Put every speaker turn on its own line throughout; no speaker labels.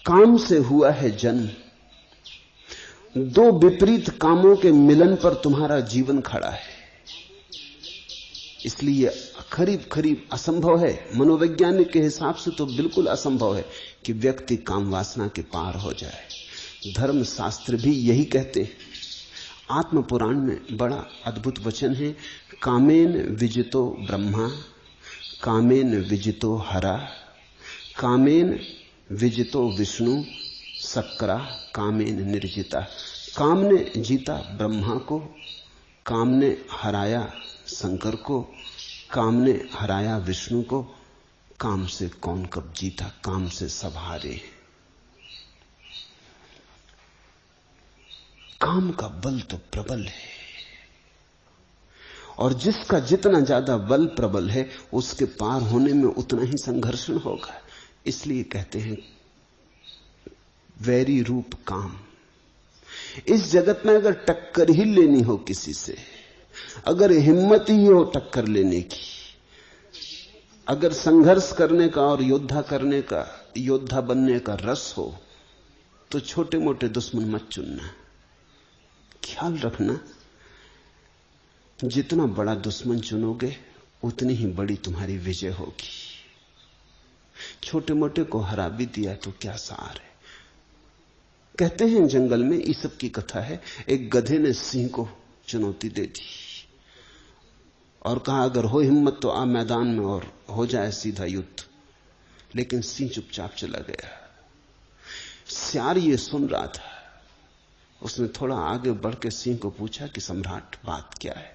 काम से हुआ है जन्म, दो विपरीत कामों के मिलन पर तुम्हारा जीवन खड़ा है। इसलिए करीब करीब असंभव है, मनोवैज्ञानिक के हिसाब से तो बिल्कुल असंभव है कि व्यक्ति काम वासना के पार हो जाए। धर्म शास्त्र भी यही कहते हैं। आत्म पुराण में बड़ा अद्भुत वचन है, कामेन विजितो ब्रह्मा, कामेन विजितो हरा, कामेन विजितो विष्णु, सक्रा कामेन निर्जिता। काम ने जीता ब्रह्मा को, काम ने हराया शंकर को, काम ने हराया विष्णु को। काम से कौन कब जीता? काम से सब हारे। काम का बल तो प्रबल है, और जिसका जितना ज्यादा बल प्रबल है उसके पार होने में उतना ही संघर्षण होगा। इसलिए कहते हैं वैरी रूप काम। इस जगत में अगर टक्कर ही लेनी हो किसी से, अगर हिम्मत ही हो टक्कर लेने की, अगर संघर्ष करने का और योद्धा करने का, योद्धा बनने का रस हो, तो छोटे मोटे दुश्मन मत चुनना। ख्याल रखना, जितना बड़ा दुश्मन चुनोगे उतनी ही बड़ी तुम्हारी विजय होगी। छोटे मोटे को हरा भी दिया तो क्या सार है। कहते हैं जंगल में, ईसप की कथा है, एक गधे ने सिंह को चुनौती दे दी और कहा अगर हो हिम्मत तो आ मैदान में और हो जाए सीधा युद्ध। लेकिन सिंह चुपचाप चला गया। सियार ये सुन रहा था। उसने थोड़ा आगे बढ़ के सिंह को पूछा कि सम्राट बात क्या है?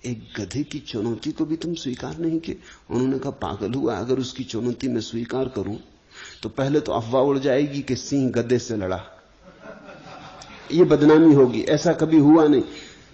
एक गधे की चुनौती को भी तुम स्वीकार नहीं किए? उन्होंने कहा पागल हुआ, अगर उसकी चुनौती मैं स्वीकार करूं तो पहले तो अफवाह उड़ जाएगी कि सिंह गधे से लड़ा, ये बदनामी होगी। ऐसा कभी हुआ नहीं,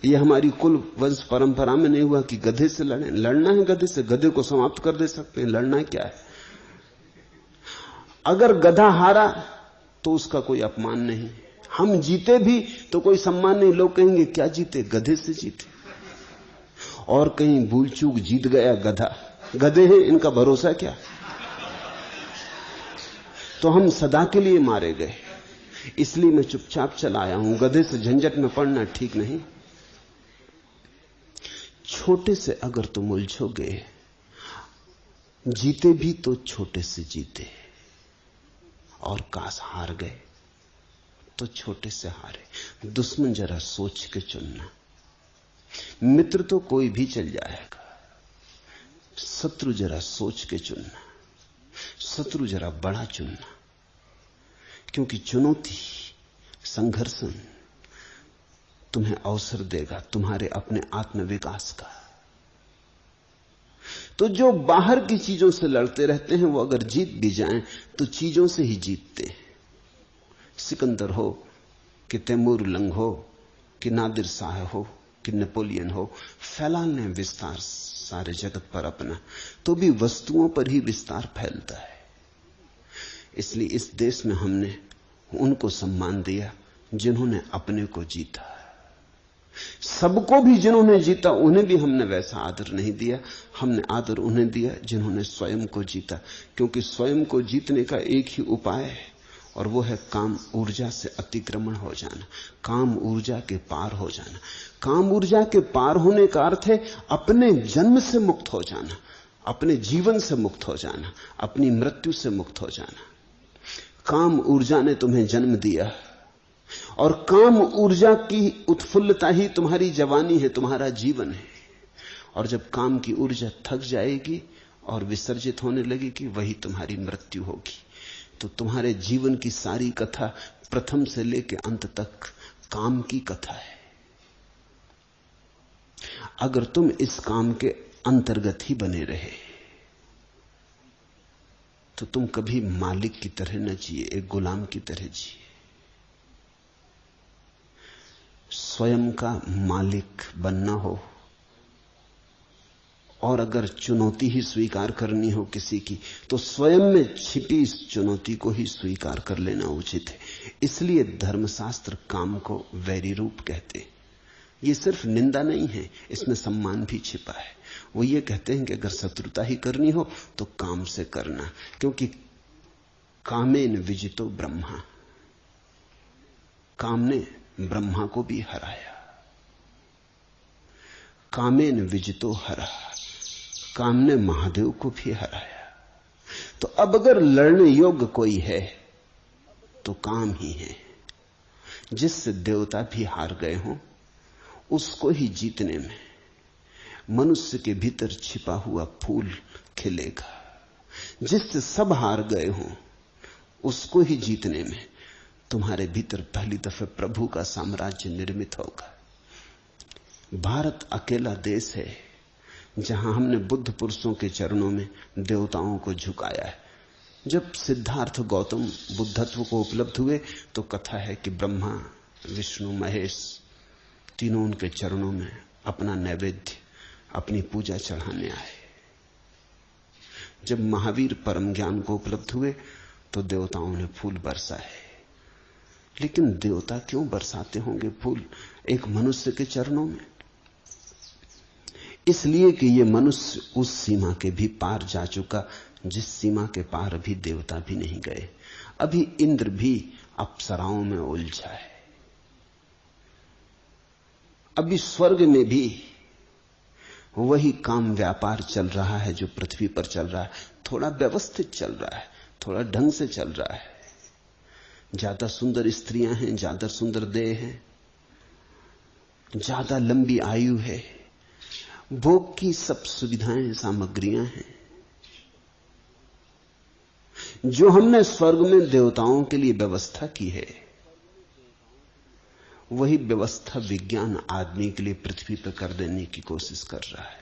ये हमारी कुल वंश परंपरा में नहीं हुआ कि गधे से लड़े। लड़ना है गधे से, गधे को समाप्त कर दे सकते हैं, लड़ना क्या है। अगर गधा हारा तो उसका कोई अपमान नहीं, हम जीते भी तो कोई सम्मान नहीं। लोग कहेंगे क्या जीते? गधे से जीते। और कहीं भूल चूक जीत गया गधा, गधे हैं इनका भरोसा क्या। तो हम सदा के लिए मारे गए। इसलिए मैं चुपचाप चला आया हूं। गधे से झंझट में पड़ना ठीक नहीं। छोटे से अगर तुम उलझोगे, जीते भी तो छोटे से जीते, और काश हार गए तो छोटे से हारे। दुश्मन जरा सोच के चुनना। मित्र तो कोई भी चल जाएगा, शत्रु जरा सोच के चुनना। शत्रु जरा बड़ा चुनना, क्योंकि चुनौती, संघर्षण तुम्हें अवसर देगा तुम्हारे अपने आत्मविकास का। तो जो बाहर की चीजों से लड़ते रहते हैं वो अगर जीत भी जाएं तो चीजों से ही जीतते हैं। सिकंदर हो कि तैमूर लंग हो कि नादिर शाह हो कि नेपोलियन हो, फैलाने विस्तार सारे जगत पर अपना, तो भी वस्तुओं पर ही विस्तार फैलता है। इसलिए इस देश में हमने उनको सम्मान दिया जिन्होंने अपने को जीता। सबको भी जिन्होंने जीता उन्हें भी हमने वैसा आदर नहीं दिया। हमने आदर उन्हें दिया जिन्होंने स्वयं को जीता, क्योंकि स्वयं को जीतने का एक ही उपाय है, और वो है काम ऊर्जा से अतिक्रमण हो जाना, काम ऊर्जा के पार हो जाना। काम ऊर्जा के पार होने का अर्थ है अपने जन्म से मुक्त हो जाना, अपने जीवन से मुक्त हो जाना, अपनी मृत्यु से मुक्त हो जाना। काम ऊर्जा ने तुम्हें जन्म दिया, और काम ऊर्जा की उत्फुल्लता ही तुम्हारी जवानी है, तुम्हारा जीवन है। और जब काम की ऊर्जा थक जाएगी और विसर्जित होने लगेगी, वही तुम्हारी मृत्यु होगी। तो तुम्हारे जीवन की सारी कथा प्रथम से लेकर अंत तक काम की कथा है। अगर तुम इस काम के अंतर्गत ही बने रहे तो तुम कभी मालिक की तरह न जिए, एक गुलाम की तरह जिए। स्वयं का मालिक बनना हो, और अगर चुनौती ही स्वीकार करनी हो किसी की, तो स्वयं में छिपी इस चुनौती को ही स्वीकार कर लेना उचित है। इसलिए धर्मशास्त्र काम को वैरी रूप कहते हैं। ये सिर्फ निंदा नहीं है, इसमें सम्मान भी छिपा है। वो ये कहते हैं कि अगर शत्रुता ही करनी हो तो काम से करना, क्योंकि कामेन विजितो ब्रह्मा, काम ने ब्रह्मा को भी हराया। कामेन विजितो हरा, काम ने महादेव को भी हराया। तो अब अगर लड़ने योग्य कोई है तो काम ही है। जिससे देवता भी हार गए हों उसको ही जीतने में मनुष्य के भीतर छिपा हुआ फूल खिलेगा। जिससे सब हार गए हों उसको ही जीतने में तुम्हारे भीतर पहली दफे प्रभु का साम्राज्य निर्मित होगा। भारत अकेला देश है जहां हमने बुद्ध पुरुषों के चरणों में देवताओं को झुकाया है। जब सिद्धार्थ गौतम बुद्धत्व को उपलब्ध हुए तो कथा है कि ब्रह्मा विष्णु महेश तीनों उनके चरणों में अपना नैवेद्य अपनी पूजा चढ़ाने आए। जब महावीर परम ज्ञान को उपलब्ध हुए तो देवताओं ने फूल बरसाए। लेकिन देवता क्यों बरसाते होंगे फूल एक मनुष्य के चरणों में? इसलिए कि ये मनुष्य उस सीमा के भी पार जा चुका जिस सीमा के पार अभी देवता भी नहीं गए। अभी इंद्र भी अप्सराओं में उलझा है। अभी स्वर्ग में भी वही काम व्यापार चल रहा है जो पृथ्वी पर चल रहा है। थोड़ा व्यवस्थित चल रहा है, थोड़ा ढंग से चल रहा है। ज्यादा सुंदर स्त्रियां हैं, ज्यादा सुंदर देह हैं, ज्यादा लंबी आयु है, भोग की सब सुविधाएं सामग्रियां हैं। जो हमने स्वर्ग में देवताओं के लिए व्यवस्था की है वही व्यवस्था विज्ञान आदमी के लिए पृथ्वी पर कर देने की कोशिश कर रहा है।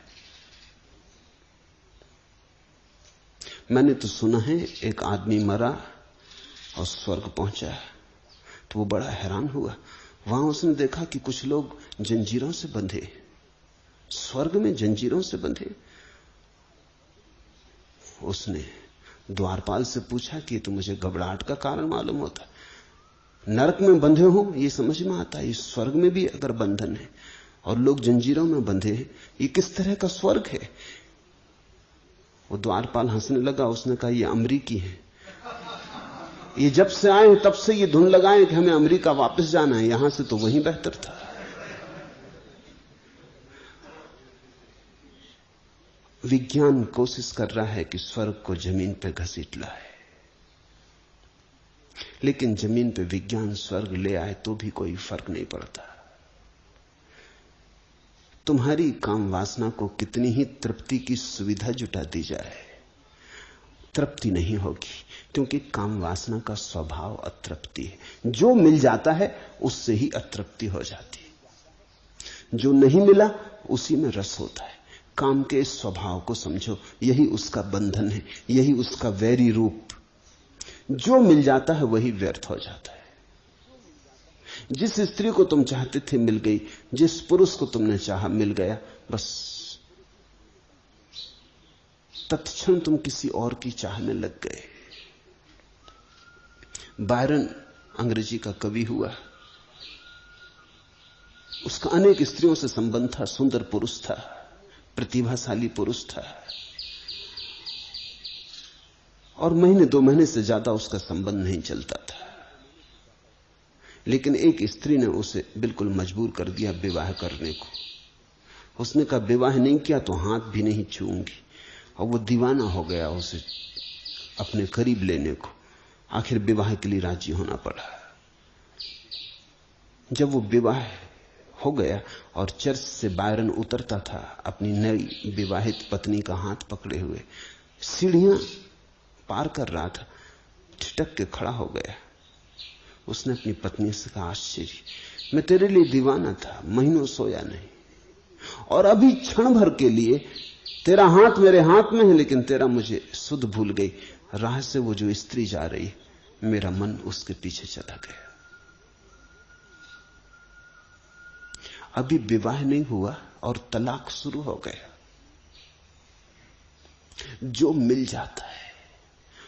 मैंने तो सुना है एक आदमी मरा और स्वर्ग पहुंचा तो वो बड़ा हैरान हुआ। वहां उसने देखा कि कुछ लोग जंजीरों से बंधे, स्वर्ग में जंजीरों से बंधे। उसने द्वारपाल से पूछा कि तो मुझे घबराहट का कारण मालूम होता, नरक में बंधे हो ये समझ में आता है, इस स्वर्ग में भी अगर बंधन है और लोग जंजीरों में बंधे हैं ये किस तरह का स्वर्ग है? वो द्वारपाल हंसने लगा। उसने कहा ये अमरीकी है, ये जब से आए तब से ये धुन लगाए कि हमें अमेरिका वापस जाना है, यहां से तो वहीं बेहतर था। विज्ञान कोशिश कर रहा है कि स्वर्ग को जमीन पर घसीट लाए, लेकिन जमीन पे विज्ञान स्वर्ग ले आए तो भी कोई फर्क नहीं पड़ता। तुम्हारी काम वासना को कितनी ही तृप्ति की सुविधा जुटा दी जाए, तृप्ति नहीं होगी, क्योंकि काम वासना का स्वभाव अतृप्ति है। जो मिल जाता है उससे ही अतृप्ति हो जाती है, जो नहीं मिला उसी में रस होता है। काम के स्वभाव को समझो, यही उसका बंधन है, यही उसका वैरी रूप। जो मिल जाता है वही व्यर्थ हो जाता है। जिस स्त्री को तुम चाहते थे मिल गई, जिस पुरुष को तुमने चाहा मिल गया, बस तत्क्षण तुम किसी और की चाह में लग गए। बायरन अंग्रेजी का कवि हुआ, उसका अनेक स्त्रियों से संबंध था, सुंदर पुरुष था, प्रतिभाशाली पुरुष था, और महीने 2 महीने से ज्यादा उसका संबंध नहीं चलता था। लेकिन एक स्त्री ने उसे बिल्कुल मजबूर कर दिया विवाह करने को। उसने कहा विवाह नहीं किया तो हाथ भी नहीं छूऊंगी, और वो दीवाना हो गया उसे अपने करीब लेने को। आखिर विवाह के लिए राजी होना पड़ा। जब वो विवाह हो गया और चर्च से बायरन उतरता था अपनी नई विवाहित पत्नी का हाथ पकड़े हुए, सीढ़ियां पार कर रहा था, ठिठक के खड़ा हो गया। उसने अपनी पत्नी से कहा, आश्चर्य, मैं तेरे लिए दीवाना था, महीनों सोया नहीं, और अभी क्षण भर के लिए तेरा हाथ मेरे हाथ में है, लेकिन तेरा मुझे सुध भूल गई। राह से वो जो स्त्री जा रही, मेरा मन उसके पीछे चला गया। अभी विवाह नहीं हुआ और तलाक शुरू हो गया। जो मिल जाता है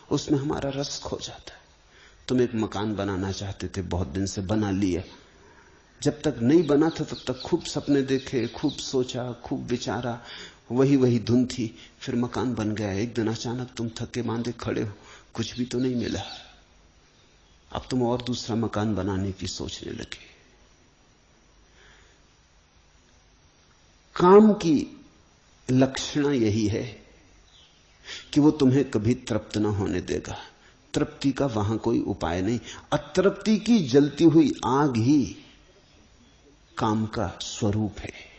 उसमें हमारा रस खो जाता है। तुम एक मकान बनाना चाहते थे, बहुत दिन से बना लिया, जब तक नहीं बना था तब तक खूब सपने देखे, खूब सोचा, खूब विचारा, वही वही धुन थी, फिर मकान बन गया। एक दिन अचानक तुम थके मांदे खड़े हो, कुछ भी तो नहीं मिला। अब तुम और दूसरा मकान बनाने की सोचने लगे। काम की लक्षण यही है कि वो तुम्हें कभी तृप्त न होने देगा। तृप्ति का वहां कोई उपाय नहीं। अतृप्ति की जलती हुई आग ही काम का स्वरूप है।